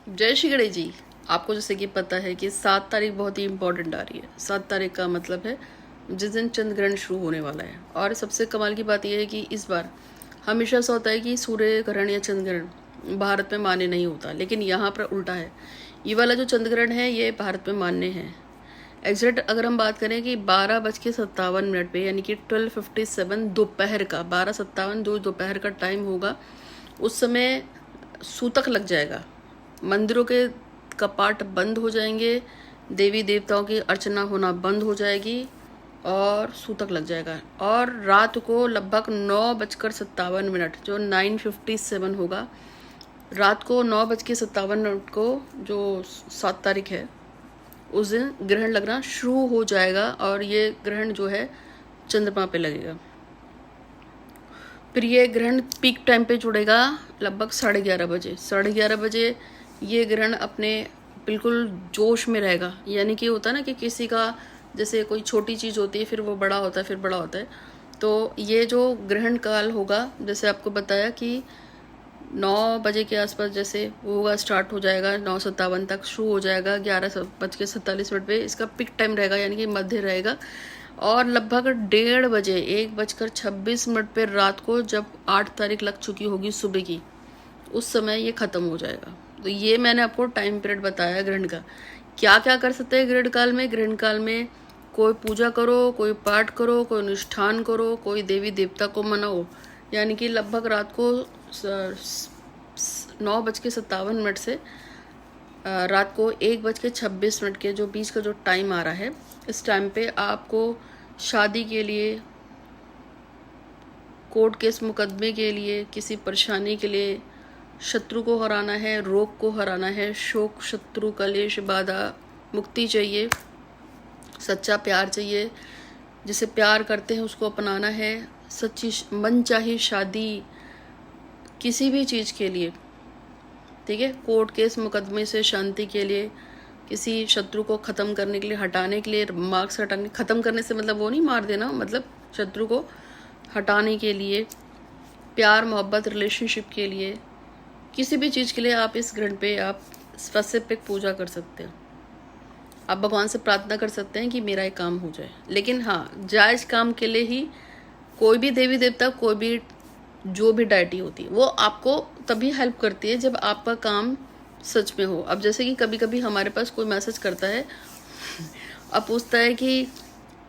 जय श्री गणेश जी। आपको जैसे कि पता है कि 7 तारीख बहुत ही इम्पोर्टेंट आ रही है। 7 तारीख का मतलब है जिस दिन चंद्र ग्रहण शुरू होने वाला है। और सबसे कमाल की बात यह है कि इस बार हमेशा ऐसा होता है कि सूर्य ग्रहण या चंद्र ग्रहण भारत में मान्य नहीं होता, लेकिन यहाँ पर उल्टा है। ये वाला जो चंद्र ग्रहण है ये भारत में मान्य है। एग्जैक्ट अगर हम बात करें कि 12:57 पे, यानी कि 12:57 दोपहर का 12:57 जो दोपहर का टाइम होगा, उस समय सूतक लग जाएगा। मंदिरों के कपाट बंद हो जाएंगे, देवी देवताओं की अर्चना होना बंद हो जाएगी और सूतक लग जाएगा। और रात को लगभग 9:57 जो 9:57 होगा, रात को 9:57 को जो 7 तारीख है उस दिन ग्रहण लगना शुरू हो जाएगा। और ये ग्रहण जो है चंद्रमा पे लगेगा। फिर ये ग्रहण पीक टाइम पे जुड़ेगा लगभग 11:30 बजे। 11:30 बजे ये ग्रहण अपने बिल्कुल जोश में रहेगा। यानी कि होता है ना कि किसी का जैसे कोई छोटी चीज़ होती है, फिर वो बड़ा होता है, फिर बड़ा होता है। तो ये जो ग्रहण काल होगा, जैसे आपको बताया कि 9 बजे के आसपास जैसे वो होगा, स्टार्ट हो जाएगा, 9:57 तक शुरू हो जाएगा, 11:47 पे इसका पिक टाइम रहेगा, यानी कि मध्य रहेगा। और लगभग 1:30 1:26 पे रात को, जब 8 तारीख लग चुकी होगी सुबह की, उस समय ये ख़त्म हो जाएगा। तो ये मैंने आपको टाइम पीरियड बताया ग्रहण का। क्या क्या कर सकते हैं ग्रहण काल में? ग्रहण काल में कोई पूजा करो, कोई पाठ करो, कोई अनुष्ठान करो, कोई देवी देवता को मनाओ। यानी कि लगभग रात को 9:57 से रात को 1:26 के जो बीच का जो टाइम आ रहा है, इस टाइम पे आपको शादी के लिए, कोर्ट केस मुकदमे के लिए, किसी परेशानी के लिए, शत्रु को हराना है, रोग को हराना है, शोक शत्रु कलेश बाधा मुक्ति चाहिए, सच्चा प्यार चाहिए, जिसे प्यार करते हैं उसको अपनाना है, सच्ची मन चाही शादी, किसी भी चीज़ के लिए, ठीक है, कोर्ट केस मुकदमे से शांति के लिए, किसी शत्रु को ख़त्म करने के लिए, हटाने के लिए, मार्क्स हटाने, ख़त्म करने से मतलब वो नहीं मार देना, मतलब शत्रु को हटाने के लिए, प्यार मोहब्बत रिलेशनशिप के लिए, किसी भी चीज़ के लिए आप इस ग्रहण पे आप स्पेसिफिक पूजा कर सकते हैं। आप भगवान से प्रार्थना कर सकते हैं कि मेरा ये काम हो जाए। लेकिन हाँ, जायज़ काम के लिए ही कोई भी देवी देवता, कोई भी जो भी डायटी होती है, वो आपको तभी हेल्प करती है जब आपका काम सच में हो। अब जैसे कि कभी कभी हमारे पास कोई मैसेज करता है, अब पूछता है कि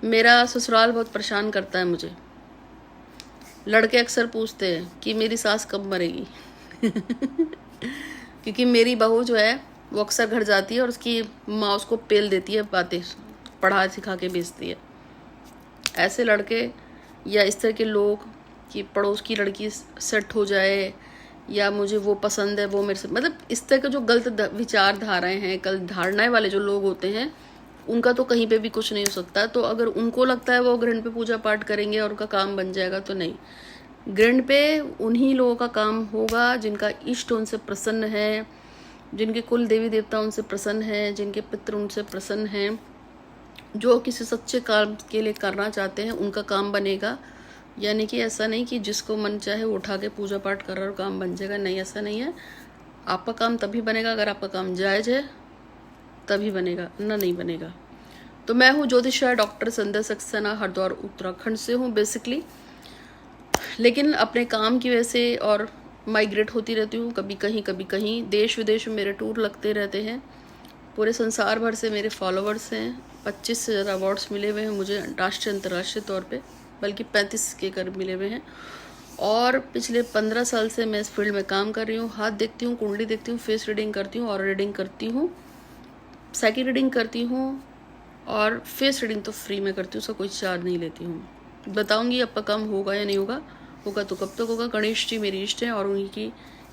मेरा ससुराल बहुत परेशान करता है मुझे। लड़के अक्सर पूछते हैं कि मेरी सास कब मरेगी क्योंकि मेरी बहू जो है वो अक्सर घर जाती है और उसकी माँ उसको पेल देती है, बातें पढ़ा सिखा के भेजती है। ऐसे लड़के या इस तरह के लोग कि पड़ोस की लड़की सेट हो जाए, या मुझे वो पसंद है, वो मेरे से, मतलब इस तरह के जो गलत विचारधाराएं हैं, गलत धारणाएं वाले जो लोग होते हैं, उनका तो कहीं पे भी कुछ नहीं हो सकता। तो अगर उनको लगता है वो ग्रहण पे पूजा पाठ करेंगे और उनका काम बन जाएगा, तो नहीं। ग्रहण पे उन्हीं लोगों का काम होगा जिनका इष्ट उनसे प्रसन्न है, जिनके कुल देवी देवता उनसे प्रसन्न है, जिनके पितृ उनसे प्रसन्न हैं, जो किसी सच्चे काम के लिए करना चाहते हैं, उनका काम बनेगा। यानी कि ऐसा नहीं कि जिसको मन चाहे वो उठा के पूजा पाठ कर रहा और काम बन जाएगा, नहीं, ऐसा नहीं है। आपका काम तभी बनेगा अगर आपका काम जायज़ है, तभी बनेगा, ना नहीं बनेगा। तो मैं हूँ ज्योतिषा डॉक्टर संध्या सक्सेना, हरिद्वार उत्तराखंड से हूँ बेसिकली। लेकिन अपने काम की वजह से और माइग्रेट होती रहती हूँ, कभी कहीं, देश विदेश में मेरे टूर लगते रहते हैं। पूरे संसार भर से मेरे फॉलोअर्स हैं। 25 से ज़्यादा अवार्ड्स मिले हुए हैं मुझे, राष्ट्रीय अंतर्राष्ट्रीय तौर पे, बल्कि 35 के करीब मिले हुए हैं। और पिछले 15 साल से मैं इस फील्ड में काम कर रही हूँ। हाथ देखती हूँ, कुंडली देखती हूँ, फेस रीडिंग करती हूँ, और रीडिंग करती हूँ, साइकिल रीडिंग करती हूँ, और फेस रीडिंग तो फ्री में करती हूँ, उसका कोई चार्ज नहीं लेती हूँ। बताऊँगी आपका काम होगा या नहीं होगा, होगा तो कब तक होगा। गणेश जी मेरी इष्ट हैं और उन्हीं की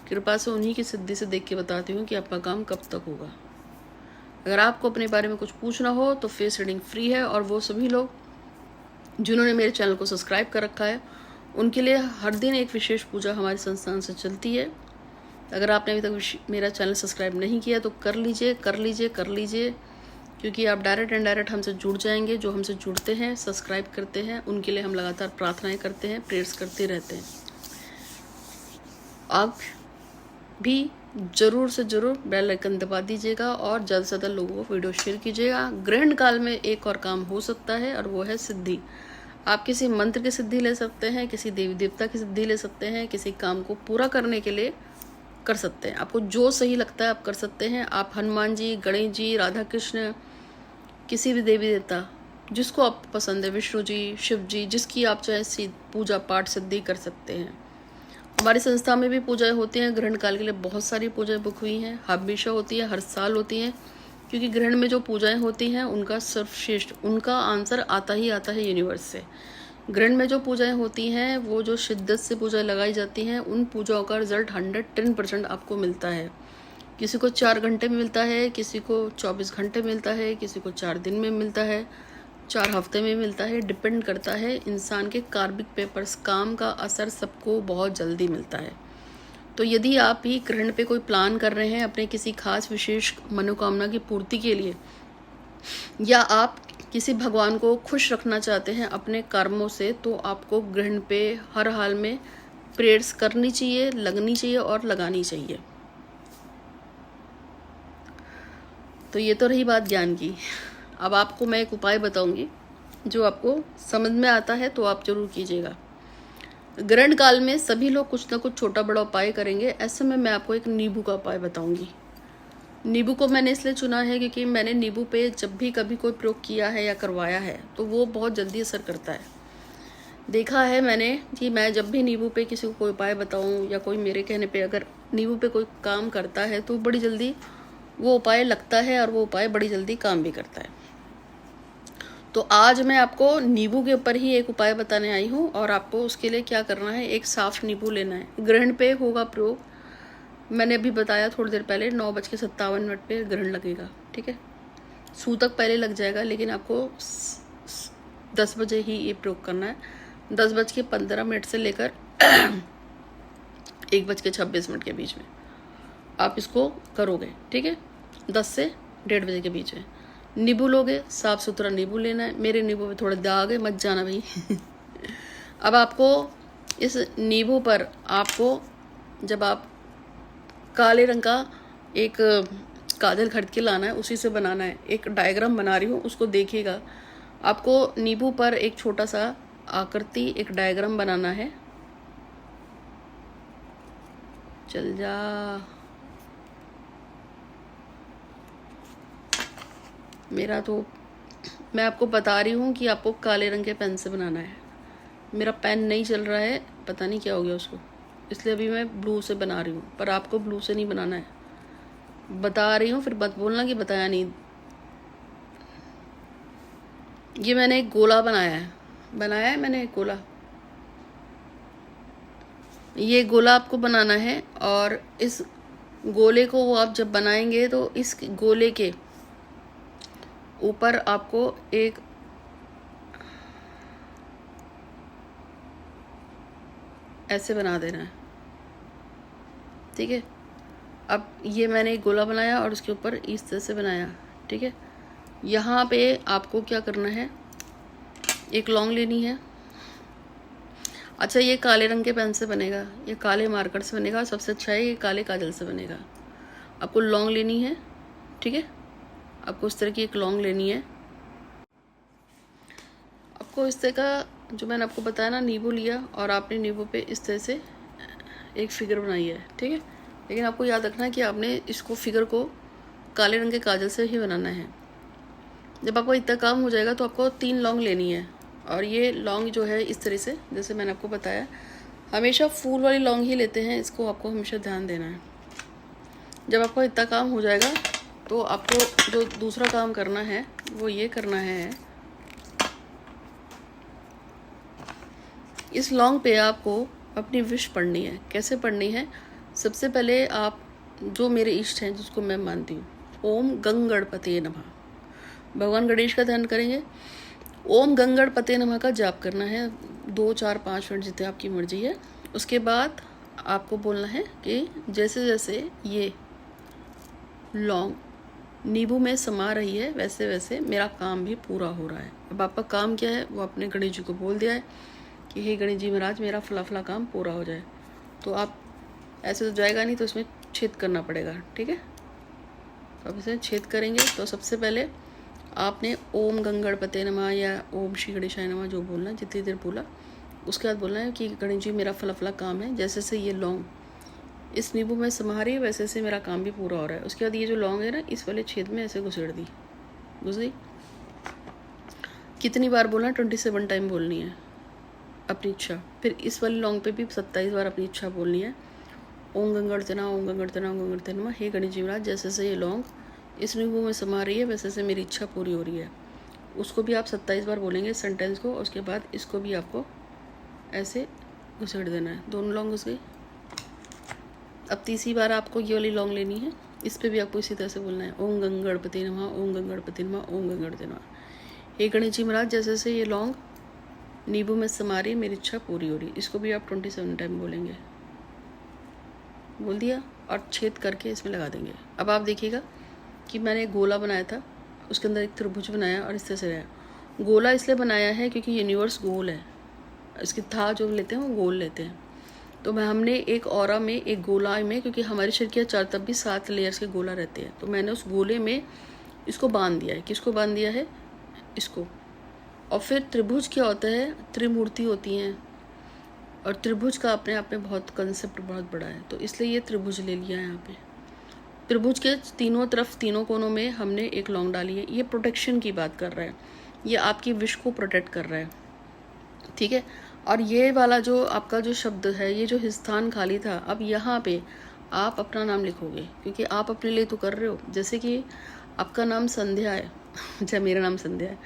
कृपा से, उन्हीं की सिद्धि से देख के बताती हूँ कि आपका काम कब तक होगा। अगर आपको अपने बारे में कुछ पूछना हो तो फेस रीडिंग फ्री है। और वो सभी लोग जिन्होंने मेरे चैनल को सब्सक्राइब कर रखा है, उनके लिए हर दिन एक विशेष पूजा हमारे संस्थान से चलती है। अगर आपने अभी तक मेरा चैनल सब्सक्राइब नहीं किया तो कर लीजिए, क्योंकि आप डायरेक्ट एंड डायरेक्ट हमसे जुड़ जाएंगे। जो हमसे जुड़ते हैं, सब्सक्राइब करते हैं, उनके लिए हम लगातार प्रार्थनाएं करते हैं, प्रेयर्स करते रहते हैं। आप भी ज़रूर से ज़रूर बेल आइकन दबा दीजिएगा और ज़्यादा से ज़्यादा लोगों को वीडियो शेयर कीजिएगा। ग्रहण काल में एक और काम हो सकता है और वो है सिद्धि। आप किसी मंत्र की सिद्धि ले सकते हैं, किसी देवी देवता की सिद्धि ले सकते हैं, किसी काम को पूरा करने के लिए कर सकते हैं। आपको जो सही लगता है आप कर सकते हैं। आप हनुमान जी, गणेश जी, राधा कृष्ण, किसी भी देवी देवता जिसको आपको पसंद है, विष्णु जी, शिव जी, जिसकी आप चाहे पूजा पाठ सिद्धि कर सकते हैं। हमारी संस्था में भी पूजाएं होती हैं। ग्रहण काल के लिए बहुत सारी पूजाएं बुक हुई हैं, हमेशा होती है, हर साल होती हैं, क्योंकि ग्रहण में जो पूजाएं होती हैं उनका सर्वश्रेष्ठ, उनका आंसर आता है यूनिवर्स से। ग्रहण में जो पूजाएं होती हैं वो जो शिद्दत से पूजाएं लगाई जाती हैं, उन पूजाओं का रिजल्ट 110% आपको मिलता है। किसी को 4 घंटे में मिलता है, किसी को 24 घंटे मिलता है, किसी को 4 दिन में मिलता है, 4 हफ्ते में मिलता है। डिपेंड करता है इंसान के कार्मिक पेपर्स, काम का असर सबको बहुत जल्दी मिलता है। तो यदि आप भी ग्रहण पे कोई प्लान कर रहे हैं अपने किसी खास विशेष मनोकामना की पूर्ति के लिए, या आप किसी भगवान को खुश रखना चाहते हैं अपने कर्मों से, तो आपको ग्रहण पे हर हाल में प्रेयर्स करनी चाहिए, लगनी चाहिए और लगानी चाहिए। तो ये तो रही बात ज्ञान की। अब आपको मैं एक उपाय बताऊंगी जो आपको समझ में आता है तो आप जरूर कीजिएगा। ग्रहण काल में सभी लोग कुछ ना कुछ छोटा बड़ा उपाय करेंगे। ऐसे में मैं आपको एक नींबू का उपाय बताऊंगी। नींबू को मैंने इसलिए चुना है क्योंकि मैंने नींबू पे जब भी कभी कोई प्रयोग किया है या करवाया है तो वो बहुत जल्दी असर करता है। देखा है मैंने कि मैं जब भी नींबू पे किसी को कोई उपाय बताऊं या कोई मेरे कहने पे अगर नींबू पे कोई काम करता है तो बड़ी जल्दी वो उपाय लगता है और वो उपाय बड़ी जल्दी काम भी करता है। तो आज मैं आपको नींबू के ऊपर ही एक उपाय बताने आई हूँ और आपको उसके लिए क्या करना है, एक साफ नींबू लेना है। ग्रहण पे होगा प्रयोग, मैंने अभी बताया थोड़ी देर पहले, 9:57 पे ग्रहण लगेगा, ठीक है। सूतक पहले लग जाएगा लेकिन आपको 10 बजे ही ये प्रयोग करना है। 10:15 से लेकर 1:26 के बीच में आप इसको करोगे, ठीक है। 10 से 1:30 बजे के बीच में नींबू लोगे, साफ सुथरा नींबू लेना है। मेरे नींबू में थोड़े दाग है, मत जाना भाई। अब आपको इस नींबू पर आपको, जब आप काले रंग का एक काजल खरीद के लाना है, उसी से बनाना है। एक डायग्राम बना रही हूँ, उसको देखिएगा। आपको नींबू पर एक छोटा सा आकृति, एक डायग्राम बनाना है। चल जा, मेरा तो मैं आपको बता रही हूँ कि आपको काले रंग के पेन से बनाना है। मेरा पेन नहीं चल रहा है, पता नहीं क्या हो गया उसको, इसलिए अभी मैं ब्लू से बना रही हूँ। पर आपको ब्लू से नहीं बनाना है, बता रही हूँ, फिर मत बोलना कि बताया नहीं। ये मैंने एक गोला बनाया है मैंने एक गोला। ये गोला आपको बनाना है और इस गोले को आप जब बनाएंगे तो इस गोले के ऊपर आपको एक ऐसे बना देना है, ठीक है। अब ये मैंने एक गोला बनाया और उसके ऊपर इस तरह से बनाया, ठीक है। यहाँ पे आपको क्या करना है, एक लौंग लेनी है। अच्छा, ये काले रंग के पेन से बनेगा, ये काले मार्कर से बनेगा, सबसे अच्छा है ये काले काजल से बनेगा। आपको लौंग लेनी है, ठीक है। आपको इस तरह की एक लौंग लेनी है। आपको इस तरह का, जो मैंने आपको बताया ना, नींबू लिया और आपने नींबू पे इस तरह से एक फिगर बनाई है, ठीक है। लेकिन आपको याद रखना है कि आपने इसको फिगर को काले रंग के काजल से ही बनाना है। जब आपको इतना काम हो जाएगा तो आपको 3 लौंग लेनी है और ये लौंग जो है इस तरह से, जैसे मैंने आपको बताया, हमेशा फूल वाली लौंग ही लेते हैं, इसको आपको हमेशा ध्यान देना है। जब आपको इतना काम हो जाएगा तो आपको जो दूसरा काम करना है वो ये करना है, इस लौंग पे आपको अपनी विश पढ़नी है। कैसे पढ़नी है, सबसे पहले आप जो मेरे इष्ट हैं जिसको मैं मानती हूँ, ओम गंगणपते नमः, भगवान गणेश का ध्यान करेंगे। ओम गंगणपते नमः का जाप करना है 2, 4, 5 मिनट जितने आपकी मर्जी है। उसके बाद आपको बोलना है कि जैसे जैसे ये लौंग नींबू में समा रही है वैसे वैसे मेरा काम भी पूरा हो रहा है। अब आपका काम क्या है, वो अपने गणेश जी को बोल दिया है कि हे गणेश जी महाराज, मेरा फला फला काम पूरा हो जाए। तो आप ऐसे तो जाएगा नहीं, तो इसमें छेद करना पड़ेगा। ठीक है, तो अब इसे छेद करेंगे। तो सबसे पहले आपने ओम गंगणपते नमः या ओम श्री गणेशाय नमः जो बोलना है, जितनी देर बोला उसके बाद बोलना है कि गणेश जी मेरा फला फला काम है, जैसे से ये लौंग इस नींबू में समा रही है वैसे से मेरा काम भी पूरा हो रहा है। उसके बाद ये जो लौंग है ना, इस वाले छेद में ऐसे घुसेड़ दी, घुस गई। कितनी बार बोलना है? 27 टाइम बोलनी है अपनी इच्छा। फिर इस वाली लौंग पे भी 27 बार अपनी इच्छा बोलनी है। ओम गंगणपते नमः, ओम गंगणपते नमः, ओम गंगणपते नमः। हे गणेश जी महाराज, जैसे से ये लौंग इस नींबू में समा रही है वैसे से मेरी इच्छा पूरी हो रही है। उसको भी आप 27 बार बोलेंगे सेंटेंस को। उसके बाद इसको भी आपको ऐसे घुसेड़ देना है। दोनों लौंग घुस गई। अब तीसरी बार आपको ये वाली लौंग लेनी है, इस पर भी आपको इसी तरह से बोलना है। ओम गंगणपते नमः, ओम गंगणपते नमः, ओम गंगणपते नमः। हे गणेश जी महाराज, जैसे से ये लौंग नींबू में समा रही मेरी इच्छा पूरी हो रही। इसको भी आप 27 टाइम बोलेंगे। बोल दिया और छेद करके इसमें लगा देंगे। अब आप देखिएगा कि मैंने एक गोला बनाया था, उसके अंदर एक त्रिभुज बनाया और इस तरह से रहा। गोला इसलिए बनाया है क्योंकि यूनिवर्स गोल है, इसकी था जो लेते हैं वो गोल लेते हैं। तो हमने एक ऑरा में, एक गोला में, क्योंकि हमारे शरीर के चार तब भी 7 लेयर्स के गोला रहते हैं, तो मैंने उस गोले में इसको बांध दिया है। किसको बांध दिया है? इसको। और फिर त्रिभुज क्या होता है? त्रिमूर्ति होती हैं, और त्रिभुज का अपने आप में बहुत कंसेप्ट बहुत बड़ा है, तो इसलिए ये त्रिभुज ले लिया है यहाँ पे। त्रिभुज के तीनों तरफ, तीनों कोनों में हमने एक लौंग डाली है। ये प्रोटेक्शन की बात कर रहा है, ये आपकी विश को प्रोटेक्ट कर रहा है। ठीक है, और ये वाला जो आपका जो शब्द है, ये जो स्थान खाली था, अब यहाँ पे आप अपना नाम लिखोगे, क्योंकि आप अपने लिए तो कर रहे हो। जैसे कि आपका नाम संध्या है चाहे मेरा नाम संध्या है,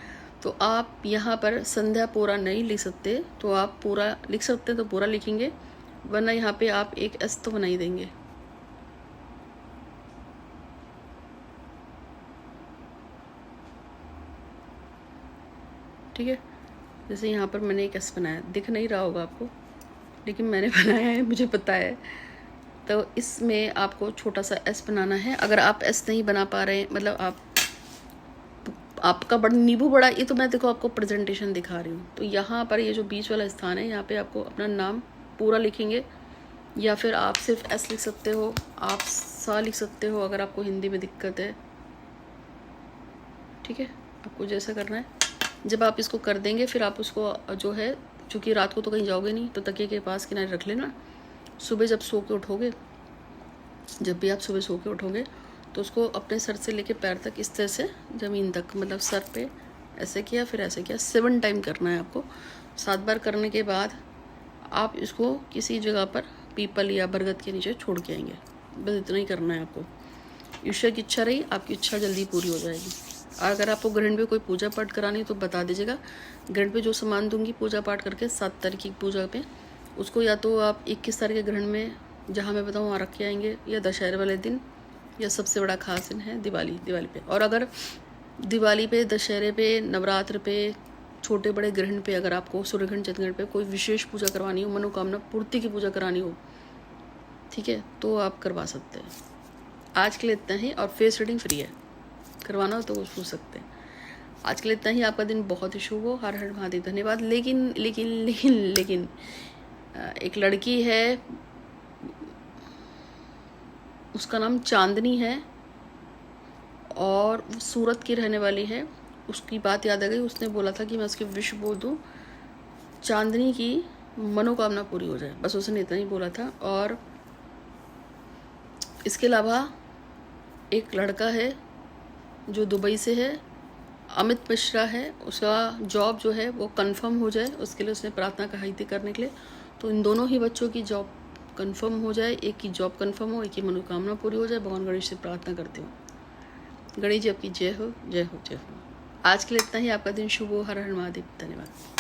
तो आप यहाँ पर संध्या पूरा नहीं लिख सकते, तो आप पूरा लिख सकते हैं तो पूरा लिखेंगे, वरना यहाँ पे आप एक एस तो बना ही देंगे। ठीक है, जैसे यहाँ पर मैंने एक एस बनाया, दिख नहीं रहा होगा आपको, लेकिन मैंने बनाया है, मुझे पता है। तो इसमें आपको छोटा सा एस बनाना है। अगर आप एस नहीं बना पा रहे हैं, मतलब आपका बड़ा नींबू बड़ा, ये तो मैं देखो आपको प्रेजेंटेशन दिखा रही हूँ। तो यहाँ पर ये जो बीच वाला स्थान है, यहाँ पे आपको अपना नाम पूरा लिखेंगे, या फिर आप सिर्फ एस लिख सकते हो, आप सा लिख सकते हो अगर आपको हिंदी में दिक्कत है। ठीक है, आपको जैसा करना है। जब आप इसको कर देंगे, फिर आप उसको जो है, चूँकि रात को तो कहीं जाओगे नहीं, तो तकिए के पास किनारे रख लेना। सुबह जब सो के उठोगे, जब भी आप सुबह सो के उठोगे, तो उसको अपने सर से लेके पैर तक इस तरह से ज़मीन तक, मतलब सर पे ऐसे किया, फिर ऐसे किया। 7 टाइम करना है आपको। 7 बार करने के बाद आप इसको किसी जगह पर पीपल या बरगद के नीचे छोड़ के आएंगे। बस इतना ही करना है आपको। ईश्वर की इच्छा रही, आपकी इच्छा जल्दी पूरी हो जाएगी। अगर आपको ग्रहण पे कोई पूजा पाठ करानी तो बता दीजिएगा। ग्रहण पे जो सामान दूंगी पूजा पाठ करके 7 तारीख की पूजा पे, उसको या तो आप 21 तारीख के ग्रहण में जहाँ मैं बताऊँ वहाँ रख के आएंगे, या दशहरे वाले दिन, या सबसे बड़ा खास दिन है दिवाली पे। और अगर दिवाली पे, दशहरे पे, नवरात्र पे, छोटे बड़े ग्रहण पे अगर आपको सूर्यग्रहण, चंद्रग्रहण पे कोई विशेष पूजा करवानी हो, मनोकामना पूर्ति की पूजा करानी हो, ठीक है, तो आप करवा सकते हैं। आज के लिए इतना ही, और फेस रीडिंग फ्री है, करवाना हो तो वो पूछ सकते हैं। आज के लिए इतना ही। आपका दिन बहुत ही शुभ हो। हर हर महादेव। धन्यवाद। लेकिन एक लड़की है, उसका नाम चांदनी है, और वो सूरत की रहने वाली है। उसकी बात याद आ गई, उसने बोला था कि मैं उसकी विश बोल दूँ, चांदनी की मनोकामना पूरी हो जाए, बस उसने इतना ही बोला था। और इसके अलावा एक लड़का है जो दुबई से है, अमित मिश्रा है, उसका जॉब जो है वो कंफर्म हो जाए, उसके लिए उसने प्रार्थना कही थी करने के लिए। तो इन दोनों ही बच्चों की जॉब कंफर्म हो जाए, एक की जॉब कंफर्म हो, एक की मनोकामना पूरी हो जाए। भगवान गणेश से प्रार्थना करती हूँ। गणेश जी आपकी जय हो, जय हो, जय हो। आज के लिए इतना ही। आपका दिन शुभ हो। हर हर महादेव। धन्यवाद।